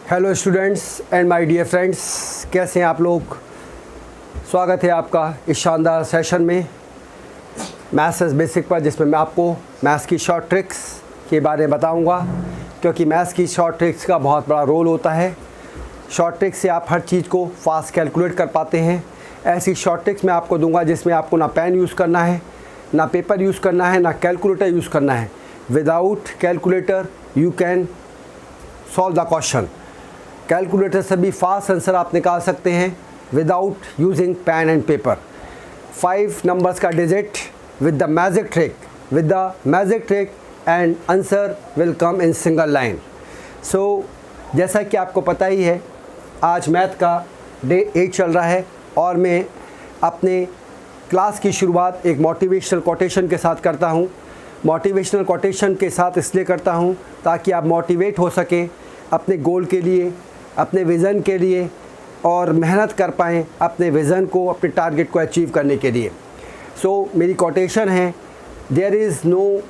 Hello students and my dear friends, कैसे हैं आप लोग। स्वागत है आपका इस शानदार सेशन में मैथ्स बेसिक पर, जिसमें मैं आपको मैथ्स की शॉर्ट ट्रिक्स के बारे में बताऊंगा, क्योंकि मैथ्स की शॉर्ट ट्रिक्स का बहुत बड़ा रोल होता है। शॉर्ट ट्रिक्स से आप हर चीज़ को फास्ट कैलकुलेट कर पाते हैं। ऐसी शॉर्ट ट्रिक्स मैं आपको दूंगा जिसमें आपको ना पेन यूज़ करना है, ना पेपर यूज़ करना है, ना कैलकुलेटर यूज़ करना है। Without calculator you can solve the question. Calculator से भी फास्ट आंसर आप निकाल सकते हैं without using pen and paper. 5 numbers का digit with the magic trick and answer will come in single line. So जैसा कि आपको पता ही है, आज मैथ का डे 8 चल रहा है और मैं अपने क्लास की शुरुआत एक मोटिवेशनल कोटेशन के साथ करता हूँ। मोटिवेशनल कोटेशन के साथ इसलिए करता हूँ ताकि आप मोटिवेट हो सकें अपने गोल के लिए, अपने विज़न के लिए, और मेहनत कर पाएँ अपने विज़न को, अपने टारगेट को अचीव करने के लिए। सो मेरी कोटेशन है, there is no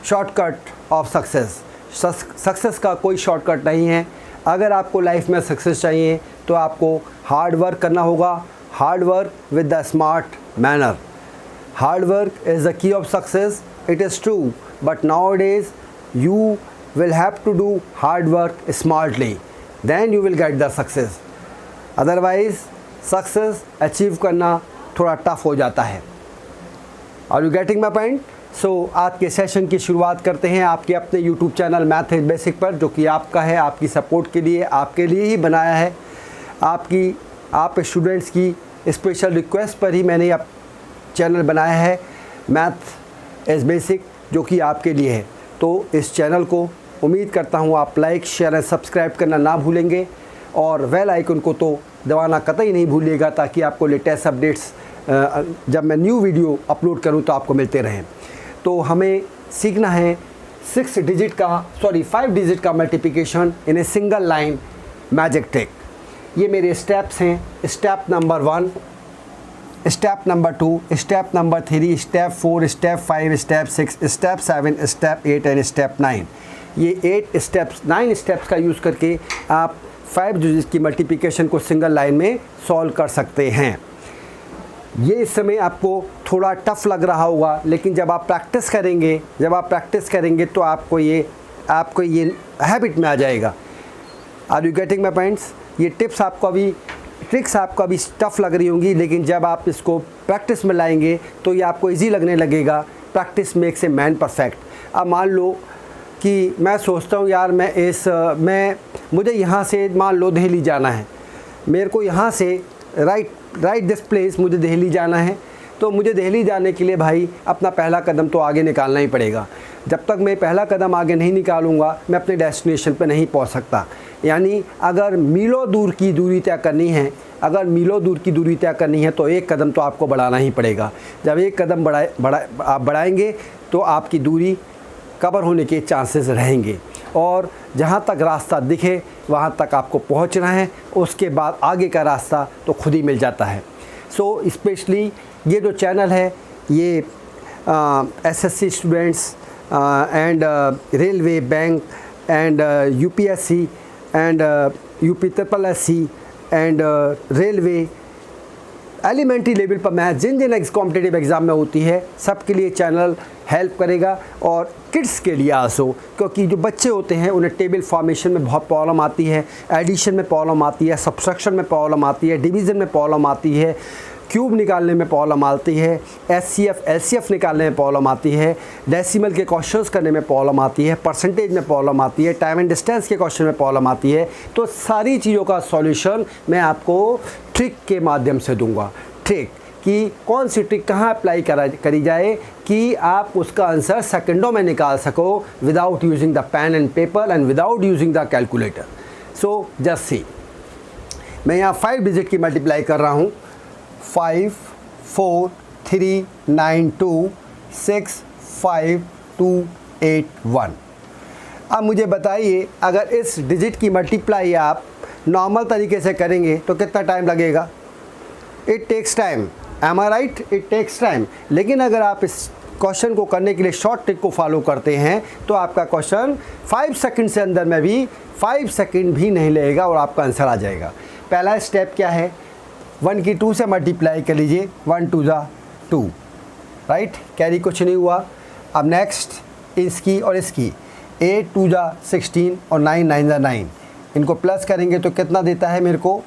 shortcut of success. Success का कोई शॉर्टकट नहीं है। अगर आपको लाइफ में सक्सेस चाहिए तो आपको हार्ड वर्क करना होगा। Hard work with the smart manner. Hard work is the key of success, it is true, but nowadays you will have to do hard work smartly, then you will get the success. Otherwise success achieve करना थोड़ा tough हो जाता है। Are you getting my point? So आज के session की शुरुआत करते हैं आपके अपने YouTube channel math is basic पर, जो कि आपका है, आपकी सपोर्ट के लिए, आपके लिए ही बनाया है। आप स्टूडेंट्स की स्पेशल रिक्वेस्ट पर ही मैंने यह चैनल बनाया है मैथ इज़ बेसिक, जो कि आपके लिए है। तो इस चैनल को उम्मीद करता हूँ आप लाइक, शेयर एंड सब्सक्राइब करना ना भूलेंगे, और बेल आइकन को तो दबाना कतई नहीं भूलिएगा, ताकि आपको लेटेस्ट अपडेट्स जब मैं न्यू वीडियो अपलोड करूँ तो आपको मिलते रहें। तो हमें सीखना है 5 डिजिट का multiplication in a single line magic trick. ये मेरे स्टेप्स हैं। Step number 1, step number 2, step number 3, step 4, step 5, step 6, step 7, step 8 and step 9। ये 9 स्टेप्स का यूज़ करके आप 5 डिजिट की मल्टीप्लिकेशन को सिंगल लाइन में सॉल्व कर सकते हैं। ये इस समय आपको थोड़ा टफ लग रहा होगा, लेकिन जब आप प्रैक्टिस करेंगे तो आपको ये हैबिट में आ जाएगा। Are you getting my points? ये ट्रिक्स आपको अभी टफ लग रही होंगी, लेकिन जब आप इसको प्रैक्टिस में लाएंगे तो ये आपको इजी लगने लगेगा। Practice makes a man perfect. अब मान लो कि मैं सोचता हूँ यार मुझे यहाँ से मान लो दिल्ली जाना है, मेरे को यहाँ से राइट दिस प्लेस मुझे दिल्ली जाना है। तो मुझे दिल्ली जाने के लिए भाई अपना पहला कदम तो आगे निकालना ही पड़ेगा। जब तक मैं पहला कदम आगे नहीं निकालूंगा मैं अपने डेस्टिनेशन पर नहीं पहुंच सकता। यानी अगर मीलों दूर की दूरी तय करनी है तो एक कदम तो आपको बढ़ाना ही पड़ेगा। जब एक कदम आप बढ़ाएंगे तो आपकी दूरी कवर होने के चांसेस रहेंगे, और जहाँ तक रास्ता दिखे वहाँ तक आपको पहुँचना है। उसके बाद आगे का रास्ता तो खुद ही मिल जाता है। सो स्पेशली ये जो चैनल है ये SSC students and railway, bank and UPSC and UP SSSC and railway, elementary level पर मैथ जिन कॉम्पिटिटिव एग्ज़ाम में होती है, सबके लिए चैनल हेल्प करेगा। और किड्स के लिए आसो, क्योंकि जो बच्चे होते हैं उन्हें टेबल फॉर्मेशन में बहुत प्रॉब्लम आती है, एडिशन में प्रॉब्लम आती है, सब्सट्रैक्शन में प्रॉब्लम आती है, डिवीज़न में प्रॉब्लम आती है, क्यूब निकालने में प्रॉब्लम आती है, एचसीएफ एलसीएफ निकालने में प्रॉब्लम आती है, डेसिमल के क्वेश्चंस करने में प्रॉब्लम आती है, परसेंटेज में प्रॉब्लम आती है, टाइम एंड डिस्टेंस के क्वेश्चन में प्रॉब्लम आती है। तो सारी चीज़ों का सॉल्यूशन मैं आपको ट्रिक के माध्यम से दूंगा। ट्रिक कि कौन सी ट्रिक कहाँ अप्लाई करी जाए कि आप उसका आंसर सेकंडों में निकाल सको, without using the pen and paper and without using the calculator. So just see, मैं यहाँ 5 डिजिट की मल्टीप्लाई कर रहा हूँ। 5 4 3 9 2 6 5 2 8 1। अब मुझे बताइए, अगर इस डिजिट की मल्टीप्लाई आप नॉर्मल तरीके से करेंगे तो कितना टाइम लगेगा? It takes time, am I right? It takes time. लेकिन अगर आप इस क्वेश्चन को करने के लिए शॉर्ट ट्रिक को फॉलो करते हैं तो आपका क्वेश्चन 5 सेकंड से अंदर में भी 5 सेकंड भी नहीं लगेगा और आपका आंसर आ जाएगा। पहला स्टेप क्या है, 1 की 2 से मल्टीप्लाई कर लीजिए, 1 2 जा 2, राइट, कैरी कुछ नहीं हुआ। अब नेक्स्ट इसकी और इसकी 8 2 जा 16 और 9 9 जा 9, इनको प्लस करेंगे तो कितना देता है मेरे को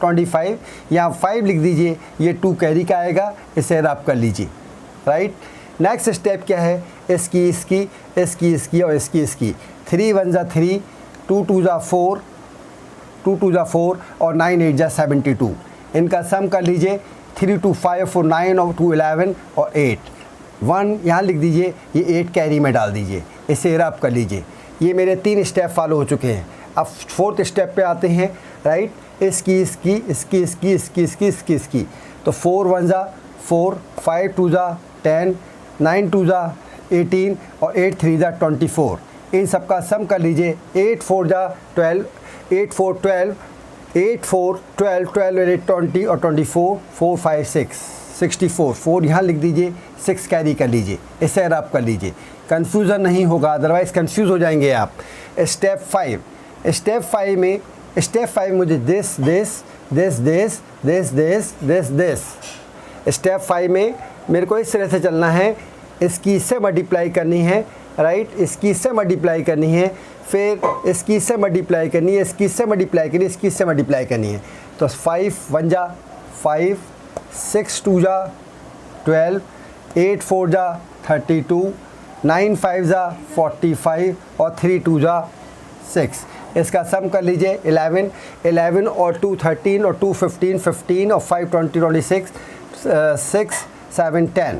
25, यहाँ 5 लिख दीजिए, ये 2 कैरी का आएगा, इसे रब कर लीजिए, राइट। नेक्स्ट स्टेप क्या है, इसकी इसकी इसकी इसकी और इसकी 3 1 जा 3, 2 2 जा 4, 2 2 जा 4 और 9 8 जा 72, इनका सम कर लीजिए, 3 2 5 4 9 और 2 11 और 8 1 यहाँ लिख दीजिए, ये 8 कैरी में डाल दीजिए, इसे रब कर लीजिए। ये मेरे 3 स्टेप फॉलो हो चुके हैं। अब 4th स्टेप पे आते हैं, राइट, इसकी तो 4 1 जा 4, 5 2 जा 10, 9 2 जा 18 और 8 3 जा 24, इन सब का सम कर लीजिए, 8 4 जा 12, 8 4 12, 8 4 12 12 8 20 और 24, 4 5 6 64, 4 यहाँ लिख दीजिए, 6 कैरी कर लीजिए, इसे रब कर लीजिए, कन्फ्यूज़न नहीं होगा, अदरवाइज़ कन्फ्यूज़ हो जाएंगे आप। स्टेप 5 मुझे दिस स्टेप 5 में मेरे को इस तरह से चलना है, इसकी इससे मल्टीप्लाई करनी है, राइट, इसकी इससे मल्टीप्लाई करनी है, फिर इसकी इससे मल्टीप्लाई करनी है, इसकी इससे मल्टीप्लाई करनी है, इसकी इससे मल्टीप्लाई करनी है। तो 5 1 जा 5, 6 2 जा 12, 8 4 जा 32, 9 5 जा 45 और 3 2 जा 6, इसका सम कर लीजिए, 11 और 2 13 और 2 15 15 और 5 20 26, 6 7 10,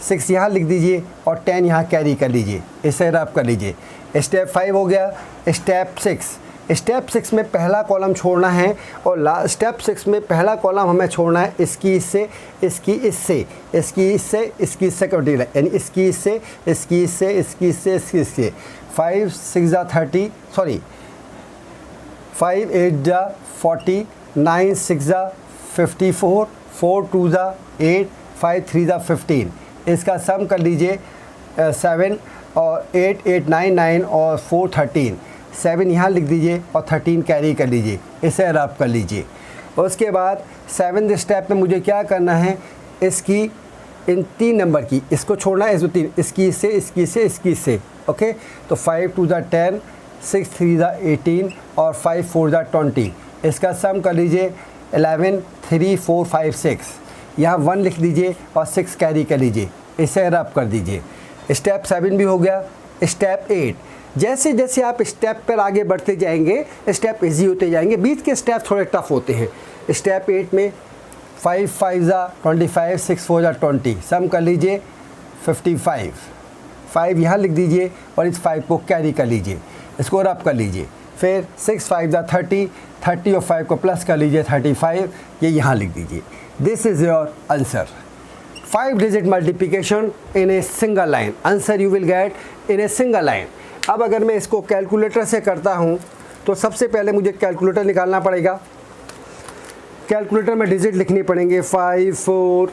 6 यहाँ लिख दीजिए और 10 यहाँ कैरी कर लीजिए, इसे रब कर लीजिए। स्टेप 5 हो गया। स्टेप 6 में पहला कॉलम छोड़ना है और स्टेप 6 में पहला कॉलम हमें छोड़ना है, इसकी इससे इसकी इससे इसकी इससे इसकी इससे कटी, यानी इसकी इससे इसकी इससे इसकी इससे इसकी इससे 5 6 जा 30, सॉरी 5 8 जा 40, 9 6 जा 54, 4 2 जा 8, 5 3 जा 15, इसका सम कर लीजिए 7 और 8 8 9 9 और 4 13, 7 यहाँ लिख दीजिए और 13 कैरी कर लीजिए, इसे रब कर लीजिए। उसके बाद 7th स्टेप में मुझे क्या करना है, इसकी इन 3 नंबर की इसको छोड़ना है, इसको 3 इसकी से इसकी से इसकी से, ओके। तो 5 2 जा 10, 6 3 जा 18 और 5 4 जा 20, इसका सम कर लीजिए 11 3 4 5 6, यहाँ 1 लिख दीजिए और 6 कैरी कर लीजिए, इसे रब कर दीजिए। स्टेप 7 भी हो गया। स्टेप 8, जैसे जैसे आप स्टेप पर आगे बढ़ते जाएंगे स्टेप इजी होते जाएंगे, बीच के स्टेप थोड़े टफ होते हैं। स्टेप 8 में 5 5 जा 25, 6 4 जा 20, सम कर लीजिए 55, 5 यहाँ लिख दीजिए और इस 5 को कैरी कर लीजिए, इसको रब कर लीजिए। फिर 6 5 जा 30, 30 और 5 को प्लस कर लीजिए 35, ये यहाँ लिख दीजिए। This is your answer. 5 digit multiplication in a single line, answer you will get in a single line. अब अगर मैं इसको कैलकुलेटर से करता हूँ तो सबसे पहले मुझे कैलकुलेटर निकालना पड़ेगा। कैलकुलेटर में डिजिट लिखने पड़ेंगे, 5 4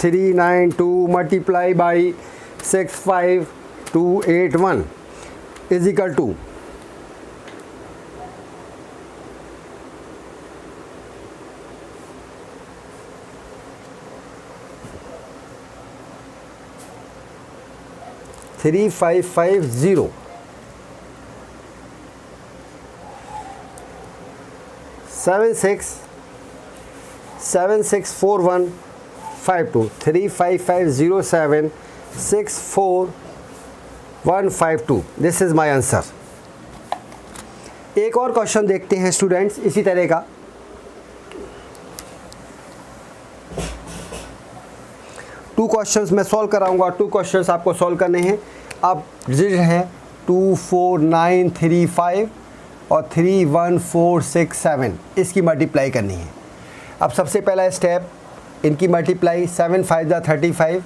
3 9 2 multiply by 6 5 2 8 1 is equal to 3550 764152 35507 64152, this is my answer. एक और क्वेश्चन देखते हैं स्टूडेंट्स इसी तरह का। टू क्वेश्चंस मैं सॉल्व कराऊंगा, 2 क्वेश्चंस आपको सॉल्व करने हैं। अब डिजिट है 2 4 9 3 5 और 3 1 4 6 7, इसकी मल्टीप्लाई करनी है। अब सबसे पहला स्टेप, इनकी मल्टीप्लाई 7 5 जा 35,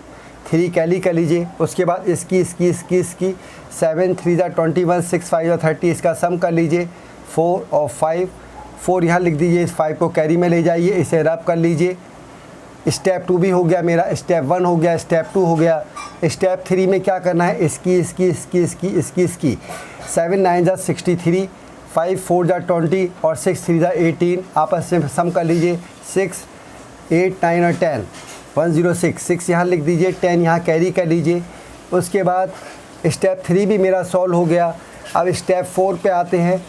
3 कैली कर लीजिए। उसके बाद इसकी 7 3 जा 21, 6 5 जा 30, इसका सम कर लीजिए 4 और 5, 4 यहाँ लिख दीजिए, इस 5 को कैरी में ले जाइए, इसे रब कर लीजिए। स्टेप 2 भी हो गया मेरा, स्टेप 1 हो गया, स्टेप 2 हो गया। स्टेप 3 में क्या करना है, इसकी 7 9 जा 63, 5 4 जा 20 और 6 3 जा 18। आपस में सम कर लीजिए, 6 8 9 और 10, 106। 6 यहाँ लिख दीजिए, 10 यहाँ कैरी कर लीजिए। उसके बाद स्टेप 3 भी मेरा सॉल्व हो गया। अब स्टेप 4 पे आते हैं।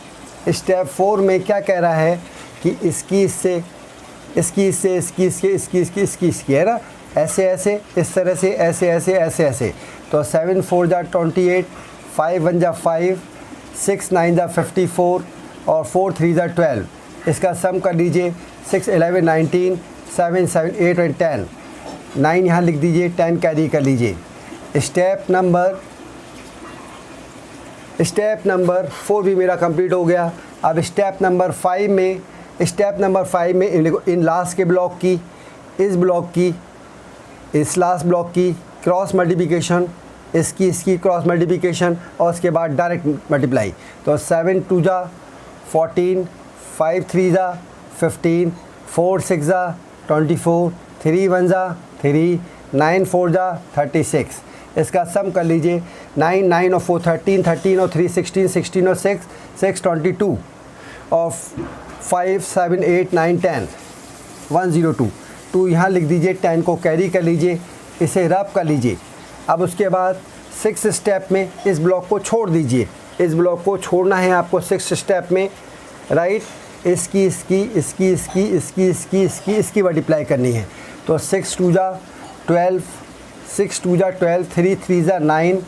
स्टेप 4 में क्या कह रहा है कि इसकी है ना, ऐसे ऐसे इस तरह से, ऐसे ऐसे ऐसे ऐसे। तो 7 4 जा 28, 5 1 जा 5, 6 9 जा 54 और 4 3 जा 12। इसका सम कर लीजिए, 6 11 19, 7 7 8 और 10। 9 यहाँ लिख दीजिए, 10 कैरी कर लीजिए। स्टेप नंबर 4 भी मेरा कंप्लीट हो गया। अब स्टेप नंबर 5 में इन लास्ट के ब्लॉक की, इस ब्लॉक की, इस लास्ट ब्लॉक की क्रॉस मल्टीप्लिकेशन, इसकी क्रॉस मल्टीप्लिकेशन और उसके बाद डायरेक्ट मल्टीप्लाई। तो 7 2 जा 14, 5 3 जा 15, 4 6 जा 24, 3 1 जा 3, 9 4 जा 36। इसका सम कर लीजिए, 9 9 और 4 13, 13 और 3 16, 16 और 6 6 22 और 5 7 8 9 10, 102। 2 यहाँ लिख दीजिए, 10 को कैरी कर लीजिए, इसे रब कर लीजिए। अब उसके बाद 6 स्टेप में इस ब्लॉक को छोड़ दीजिए। इस ब्लॉक को छोड़ना है आपको 6 स्टेप में, राइट। इसकी मल्टीप्लाई करनी है। तो 6 2 जा 12, 6 2 जा 12, 3 3 जा 9,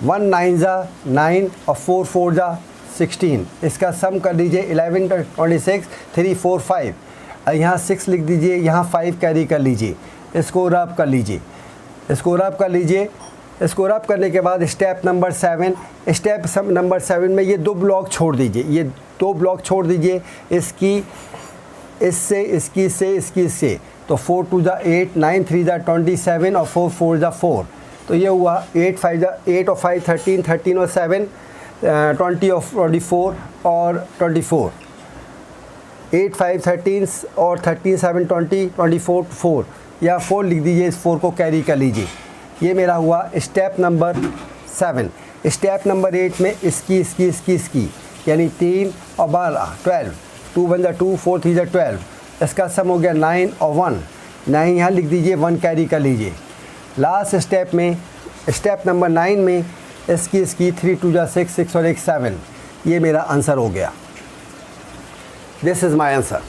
1 9 जा 9 और 4 4 जा 16। इसका सम कर लीजिए, 11 26, 3 4 5। यहाँ 6 लिख दीजिए, यहाँ 5 कैरी कर लीजिए। इसको रब कर लीजिए, इसको रब करने के बाद स्टेप नंबर 7 में ये 2 ब्लॉक छोड़ दीजिए, इससे। तो 4 2 जा 8, 9 3 जा 27 और 4 4 जा 4। तो ये हुआ 8 5 जा 8 और 5 13, 13 और 7 20 और 24 और 24, 8 5 13 और 13 7 20 24 4, या 4 लिख दीजिए। इस 4 को कैरी कर लीजिए। ये मेरा हुआ स्टेप नंबर 7। स्टेप नंबर 8 में इसकी यानी 3 और 12 12, 2 1 जा 2, 4 3 जा 12। इसका सम हो गया 9 और 1। 9 यहाँ लिख दीजिए, 1 कैरी कर लीजिए। लास्ट स्टेप में स्टेप नंबर 9 में इसकी 3 2 जा 6, 6 और 1 7। ये मेरा आंसर हो गया। This is my answer.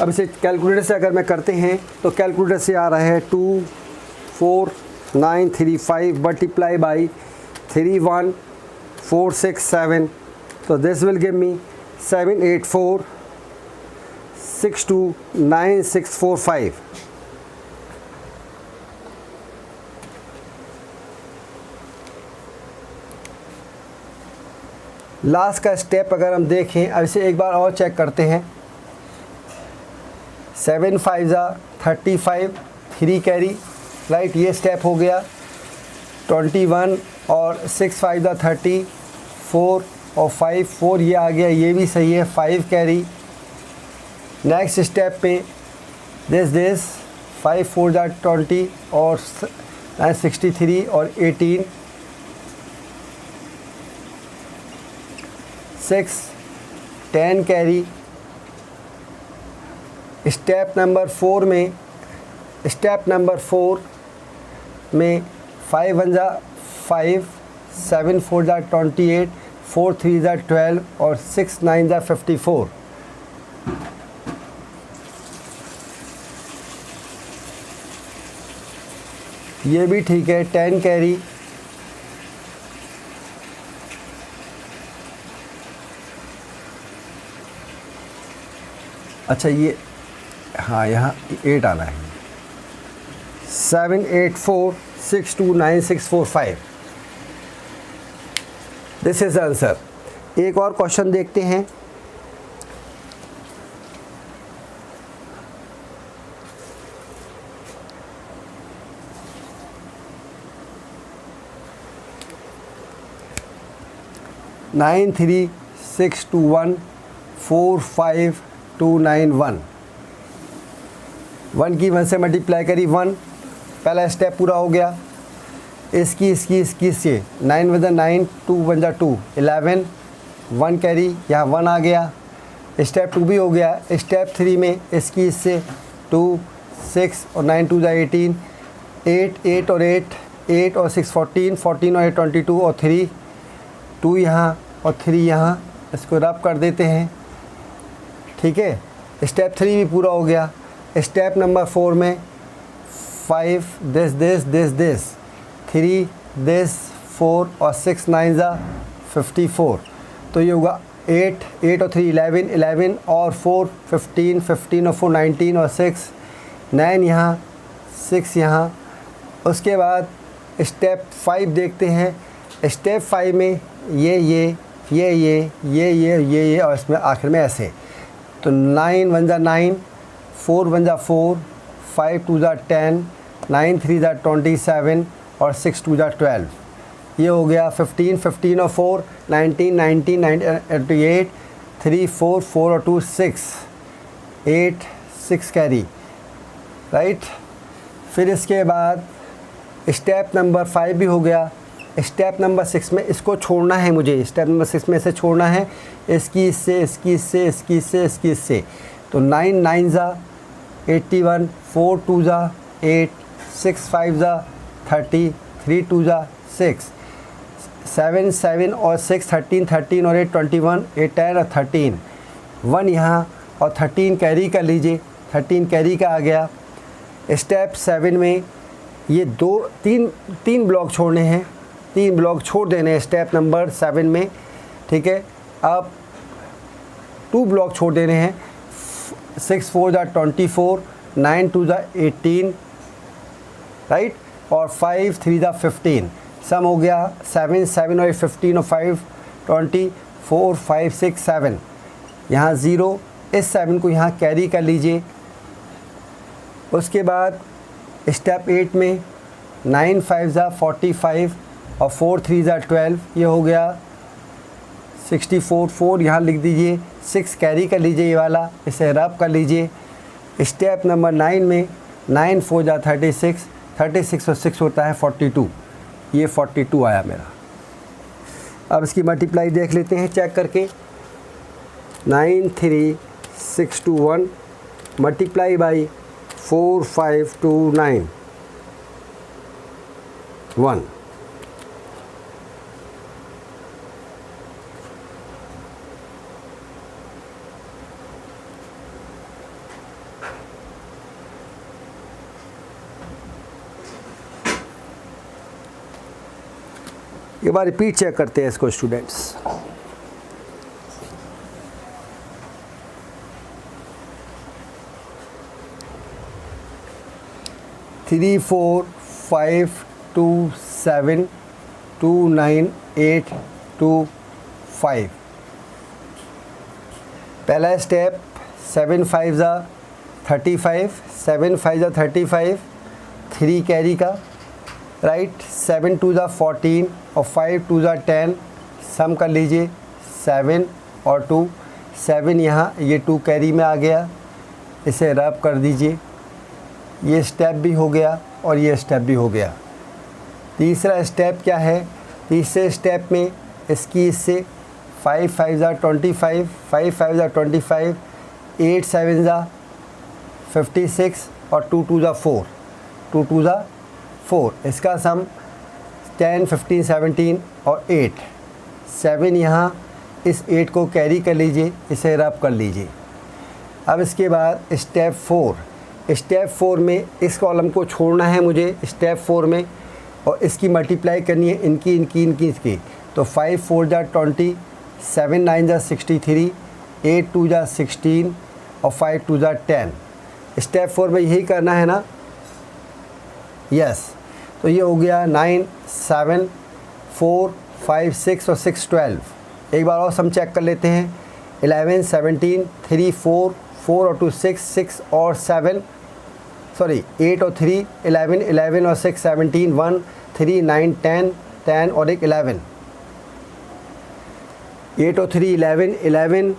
अब इसे कैलकुलेटर से अगर मैं करते हैं तो कैलकुलेटर से आ रहा है 2 4 9 3 5 मल्टीप्लाई बाई 3 1 4 6 7। तो this will give me 7 8 4 6 2 9 6 4 5। Last का स्टेप अगर हम देखें, अब इसे एक बार और चेक करते हैं। 7 5 जा 35, 3 कैरी, राइट। ये स्टेप हो गया। 21 और 6 5 जा 30, 4 और 5 4 ये आ गया, ये भी सही है। 5 कैरी। नेक्स्ट स्टेप पे दिस 5 4 जा 20 और 63 और 18, 6 10 कैरी। स्टेप नंबर 4 में 5 1 जा 5, 7 4 जा 28, 4 3 जा 12 और 6 9 जा 54। ये भी ठीक है। 10 कैरी। अच्छा ये हाँ, यहाँ 8 आना है। 7 8 4 6 2 9 6 4 5। This is answer. एक और क्वेश्चन देखते हैं। नाइन 3 6 2 1 4 5 2 9 1। 1 की 1 से मल्टीप्लाई करी 1, पहला स्टेप पूरा हो गया। इसकी से 9 × 9, 2 × 2 11, 1 कैरी, यहाँ 1 आ गया। स्टेप 2 भी हो गया। स्टेप 3 में इसकी इससे 2 6 और 9 2 18, 8 और 8, 8 और 6 14, 14 और 8 22 और 3 2 यहाँ और 3 यहाँ, इसको रब कर देते हैं। ठीक है, स्टेप 3 भी पूरा हो गया। स्टेप नंबर 4 में 5 दिस 3 दिस 4 और 6 9 ज़ा 54, तो ये होगा 8 और 3 11, 11 और 4 15, 15 और 4 19 और 6 9 यहाँ 6 यहाँ। उसके बाद स्टेप 5 देखते हैं। स्टेप 5 में ये और इसमें आखिर में ऐसे, तो 9 1 ज़ा 9, 4 1 ज़ा 4, 5 2 ज़ा 10, 9 3 ज़ा 27 और 6 2 ज़ा 12। ये हो गया 15 15 और 4 19 19 28, 3 4 4 और 2 6 8 6 कैरी, राइट। फिर इसके बाद स्टेप नंबर 5 भी हो गया। स्टेप नंबर 6 में इसको छोड़ना है मुझे, स्टेप नंबर 6 में से छोड़ना है, इसकी इससे, तो 9 9 ज़ा 81, 4 2 ज़ा 8, 6 5 ज़ा 30, 3 2 ज़ा 6, 7 7 और 6 13, 13 और 8 21, 8 10 और 13, 1 यहाँ और 13 कैरी कर लीजिए, 13 कैरी का आ गया। स्टेप 7 में ये 3 ब्लॉक छोड़ने हैं, 3 ब्लॉक छोड़ देने हैं स्टेप नंबर 7 में। ठीक है, अब 2 ब्लॉक छोड़ देने हैं, 6 4 ज़ा 24, 9 2 ज़ा 18, राइट, और 5 3 ज़ा 15, सम हो गया 7 7 और 15 और 5 20, 4 5 6 7, यहाँ 0, इस 7 को यहाँ कैरी कर लीजिए। उसके बाद स्टेप 8 में 9 5 ज़ा 45 और 4 3 ज़ा 12, ये हो गया 64, 4 यहाँ लिख दीजिए, 6 कैरी कर लीजिए, ये वाला इसे रब कर लीजिए। स्टेप नंबर 9 में 9 4 ज़ा 36, 36 और 6 होता है 42, ये 42 आया मेरा। अब इसकी मल्टीप्लाई देख लेते हैं चेक करके। 9 3 6 2 1 मल्टीप्लाई बाई 4 5 2 9 1। एक बार रिपीट चेक करते हैं इसको स्टूडेंट्स। थ्री 4 5 2 7 2 9 8 2 5। पहला स्टेप 7 5 ज़ा 35, 7 5 ज़ा 35, 3 कैरी का, राइट। 7 2 ज़ा 14 और 5 2 ज़ा 10, सम कर लीजिए 7 और 2, 7 यहाँ, ये 2 कैरी में आ गया, इसे रब कर दीजिए। ये स्टेप भी हो गया और ये स्टेप भी हो गया। तीसरा स्टेप क्या है? तीसरे स्टेप में इसकी इससे 5 5 ज़ा 25, 5 5 ज़ा 25, 8 7 ज़ा 56 और 2 2 ज़ा 4, 2 2 ज़ा 4, इसका सम 10 15 17 और 8, 7 यहाँ, इस 8 को कैरी कर लीजिए, इसे रब कर लीजिए। अब इसके बाद स्टेप 4, स्टेप 4 में इस कॉलम को छोड़ना है मुझे स्टेप 4 में, और इसकी मल्टीप्लाई करनी है इनकी। तो 5 4 ज़ा 20, 7 9 ज़ा 63, 8 2 ज़ा 16 और 5 2 ज़ा 10। स्टेप 4 में यही करना है ना? यस। तो ये हो गया 9 7 4 5 6 और 6 12। एक बार और सम चेक कर लेते हैं। 11 17 3 4 4 और 2 6 6 और 7, सॉरी 8 और 3 11 11 और 6 17 1 3 9 10 10 और एक 11, 8 और 3 11 11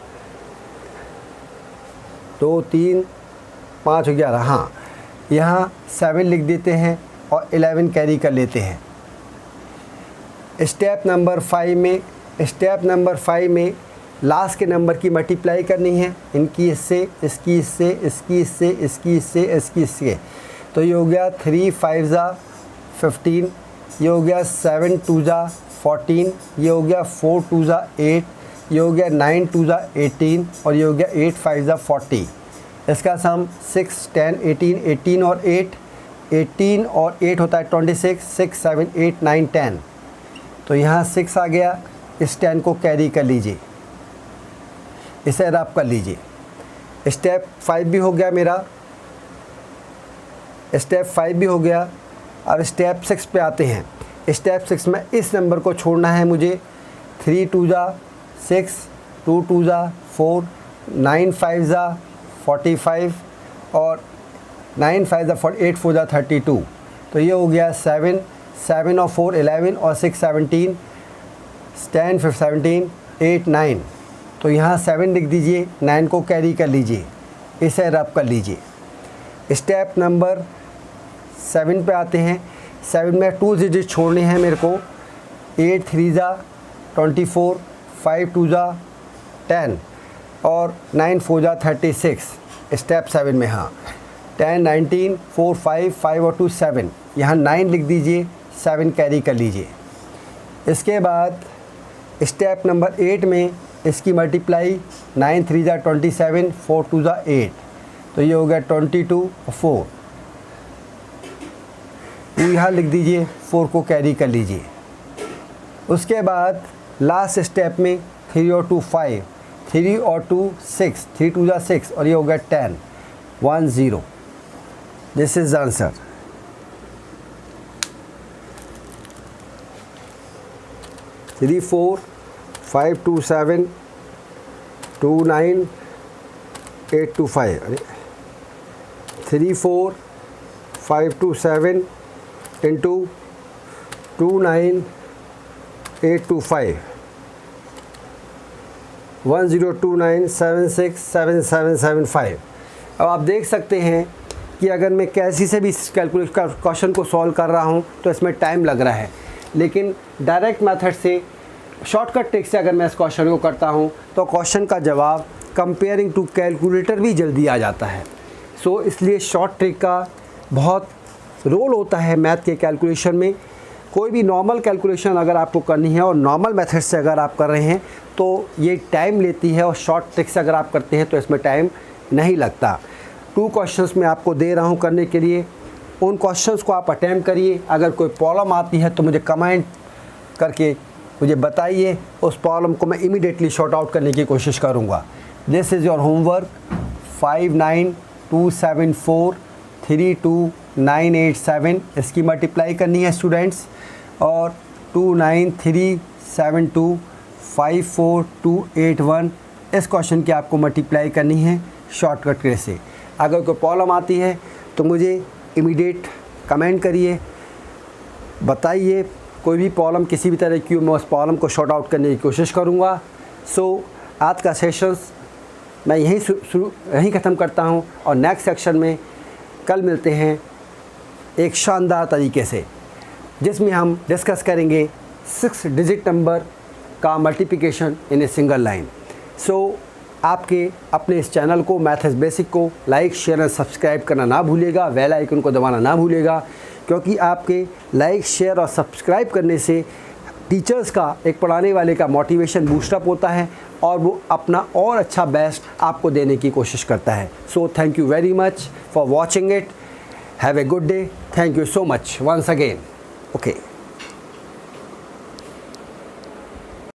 2 3 5 और 11, हाँ यहाँ 7 लिख देते हैं और 11 कैरी कर लेते हैं। स्टेप नंबर 5 में लास्ट के नंबर की मल्टीप्लाई करनी है, इनकी इससे, इसकी इससे, इसकी इससे, इसकी इससे, इसकी इससे। तो ये हो गया 3 5 ज़ा 15, ये हो गया 7 2 ज़ा 14, ये हो गया 4 2 ज़ा 8, ये हो गया 9 2 ज़ा 18 और ये हो गया 8 5 ज़ा 40। इसका सम 6 10 18, 18 और 8, 18 और 8 होता है 26, 6 7 8 9 10। तो यहाँ 6 आ गया, इस 10 को कैरी कर लीजिए, इसे रब कर लीजिए। स्टेप 5 भी हो गया मेरा, स्टेप 5 भी हो गया। अब स्टेप 6 पे आते हैं। स्टेप 6 में इस नंबर को छोड़ना है मुझे। 3 2 ज़ा 6, 2 2 ज़ा 4, 9 5 ज़ा 45 और 9 5 ज़ा 8 4 ज़ा 32। तो ये हो गया 7 7 और 4 11 और 6 17, 10 5 17 8 9। तो यहाँ 7 लिख दीजिए, 9 को कैरी कर लीजिए, इसे रब कर लीजिए। स्टेप नंबर 7 पे आते हैं। 7 में 2 डिजिट छोड़ने हैं मेरे को। 8 3 ज़ा 24, 5 2 ज़ा 10 और 9 4 ज़ा 36। स्टेप 7 में हाँ 10 19 4 5 5 और 2 7, यहाँ 9 लिख दीजिए, 7 कैरी कर लीजिए। इसके बाद स्टेप नंबर 8 में इसकी मल्टीप्लाई 9 3 ज़ा 27, 4 2 ज़ा 8। तो ये हो गया 22 और 4। तो यहाँ लिख दीजिए, 4 को कैरी कर लीजिए। उसके बाद लास्ट स्टेप में 3 और 2 5, 3 और 2 6, 3 2 ज़ा 6 और ये हो गया 10 1 0। This is answer. Three 4 5 2 7 2 9 8 2 5। 3 4 5 2 7 into 2 9 8 2 5 1 0 2 9 7 6 7 7 7 5। अब आप देख सकते हैं कि अगर मैं कैसी से भी कैलकुलेट का क्वेश्चन को सॉल्व कर रहा हूं तो इसमें टाइम लग रहा है, लेकिन डायरेक्ट मेथड से, शॉर्टकट ट्रिक से अगर मैं इस क्वेश्चन को करता हूं तो क्वेश्चन का जवाब कंपेयरिंग टू कैलकुलेटर भी जल्दी आ जाता है। सो इसलिए शॉर्ट ट्रिक का बहुत रोल होता है मैथ के कैलकुलेशन में। कोई भी नॉर्मल कैलकुलेशन अगर आपको करनी है और नॉर्मल मेथड से अगर आप कर रहे हैं तो ये टाइम लेती है, और शॉर्ट ट्रिक से अगर आप करते हैं तो इसमें टाइम नहीं लगता। 2 क्वेश्चंस मैं आपको दे रहा हूं करने के लिए, उन क्वेश्चंस को आप अटेम्प्ट करिए। अगर कोई प्रॉब्लम आती है तो मुझे कमेंट करके मुझे बताइए, उस प्रॉब्लम को मैं इमीडिएटली शॉर्ट आउट करने की कोशिश करूँगा। This is your homework. 5 9 2 7 4 3 2 9 8 7 इसकी मल्टीप्लाई करनी है स्टूडेंट्स, और 2 9 3 7 2 5 4 2 8 1 इस क्वेश्चन की आपको मल्टीप्लाई करनी है शॉर्टकट ट्रिक से। अगर कोई प्रॉब्लम आती है तो मुझे इमीडिएट कमेंट करिए, बताइए कोई भी प्रॉब्लम किसी भी तरह की, मैं उस प्रॉब्लम को शॉर्ट आउट करने की कोशिश करूँगा। सो आज का सेशंस मैं यहीं ख़त्म करता हूँ, और नेक्स्ट सेक्शन में कल मिलते हैं एक शानदार तरीके से, जिसमें हम डिस्कस करेंगे 6 डिजिट नंबर का multiplication in a single line. So आपके अपने इस चैनल को, मैथ्स बेसिक को लाइक शेयर और सब्सक्राइब करना ना भूलिएगा, बेल आइकन को दबाना ना भूलिएगा, क्योंकि आपके लाइक शेयर और सब्सक्राइब करने से टीचर्स का, एक पढ़ाने वाले का मोटिवेशन बूस्टअप होता है और वो अपना और अच्छा बेस्ट आपको देने की कोशिश करता है। So thank you very much for watching it. Have a good day. Thank you so much once again. Okay.